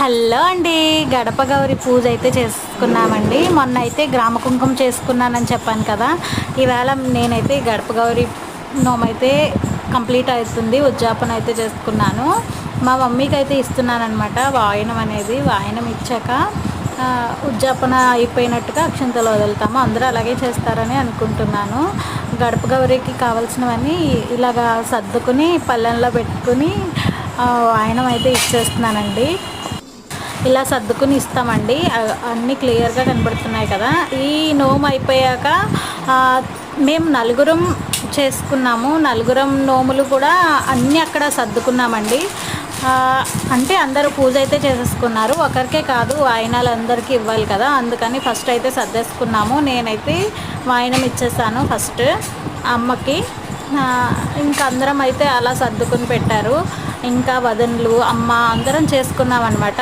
Hello అండి. గడప గౌరి పూజ అయితే చేసుకున్నామండి. మొన్న అయితే గ్రామ కుంకుమ చేసుకున్నానని చెప్పాను కదా. ఈవేళ నేనైతే గడప గౌరి నోమైతే కంప్లీట్ అవుతుంది. ఉద్యాపన అయితే చేసుకున్నాను. మా మమ్మీకి అయితే ఇస్తున్నానమాట వాయనం అనేది. వాయనం ఇచ్చాక ఉద్యాపన అయిపోయినట్టుగా అక్షంతలు వదులుతాము. అందరూ అలాగే చేస్తారని అనుకుంటున్నాను. గడప గౌరికి కావాల్సినవన్నీ ఇలాగా సర్దుకుని పళ్ళెంలో పెట్టుకుని వాయనం అయితే ఇచ్చేస్తున్నానండి. ఇలా సర్దుకుని ఇస్తామండి. అన్నీ క్లియర్గా కనబడుతున్నాయి కదా. ఈ నోము అయిపోయాక మేము నలుగురం చేసుకున్నాము. నలుగురం నోములు కూడా అన్నీ అక్కడ సర్దుకున్నామండి. అంటే అందరూ పూజ అయితే చేసేసుకున్నారు. ఒకరికే కాదు, వాయినాలు అందరికీ ఇవ్వాలి కదా. అందుకని ఫస్ట్ అయితే సర్దేసుకున్నాము. నేనైతే వాయినం ఇచ్చేసాను ఫస్ట్ అమ్మకి. ఇంకా అందరం అయితే అలా సర్దుకుని పెట్టారు. ఇంకా వదనలు అమ్మ అందరం చేసుకున్నాం అనమాట.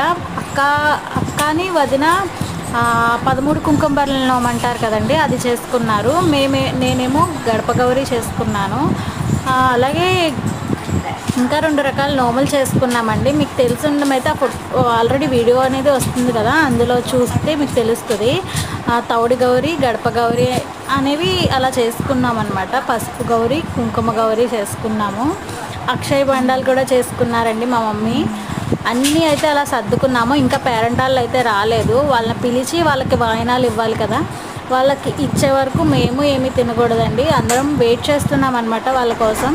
అక్కని వదిన 13 కుంకుమ బర్రెలు నోమంటారు కదండి, అది చేసుకున్నారు. నేనేమో గడప గౌరి చేసుకున్నాను. అలాగే ఇంకా 2 రకాల నోములు చేసుకున్నామండి. మీకు తెలిసి ఉండమైతే ఆల్రెడీ వీడియో అనేది వస్తుంది కదా, అందులో చూస్తే మీకు తెలుస్తుంది. తౌడి గౌరి, గడప గౌరి అనేవి అలా చేసుకున్నాం అనమాట. పసుపు గౌరి, కుంకుమ గౌరి చేసుకున్నాము. అక్షయ బండాలు కూడా చేసుకున్నారండి మా మమ్మీ. అన్నీ అయితే అలా సర్దుకున్నాము. ఇంకా పేరెంటాళ్ళు అయితే రాలేదు. వాళ్ళని పిలిచి వాళ్ళకి వాయినాలు ఇవ్వాలి కదా. వాళ్ళకి ఇచ్చే వరకు మేము ఏమీ తినకూడదండి. అందరం వెయిట్ చేస్తున్నాం అనమాట వాళ్ళ కోసం.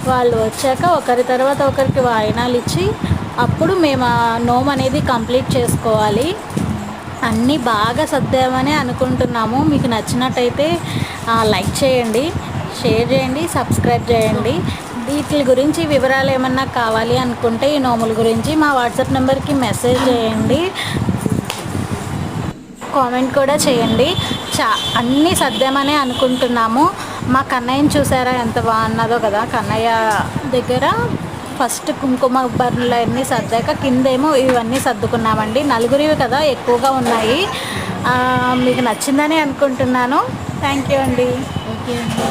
వాళ్ళు వచ్చాక ఒకరి తర్వాత ఒకరికి వాయినాలు ఇచ్చి అప్పుడు మేము ఆ నోము అనేది కంప్లీట్ చేసుకోవాలి. అన్నీ బాగా సర్దామని అనుకుంటున్నాము. మీకు నచ్చినట్టయితే లైక్ చేయండి, షేర్ చేయండి, సబ్స్క్రైబ్ చేయండి. వీటి గురించి వివరాలు ఏమన్నా కావాలి అనుకుంటే ఈ నోముల గురించి మా వాట్సాప్ నెంబర్కి మెసేజ్ చేయండి, కామెంట్ కూడా చేయండి. అన్నీ సర్దామని అనుకుంటున్నాము. మా కన్నయ్యని చూసారా ఎంత బాగున్నదో కదా. కన్నయ్య దగ్గర ఫస్ట్ కుంకుమ బర్రెలు అన్నీ సర్దాక కిందేమో ఇవన్నీ సర్దుకున్నామండి. నలుగురివి కదా, ఎక్కువగా ఉన్నాయి. మీకు నచ్చిందని అనుకుంటున్నాను. థ్యాంక్ యూ అండి. ఓకే అండి.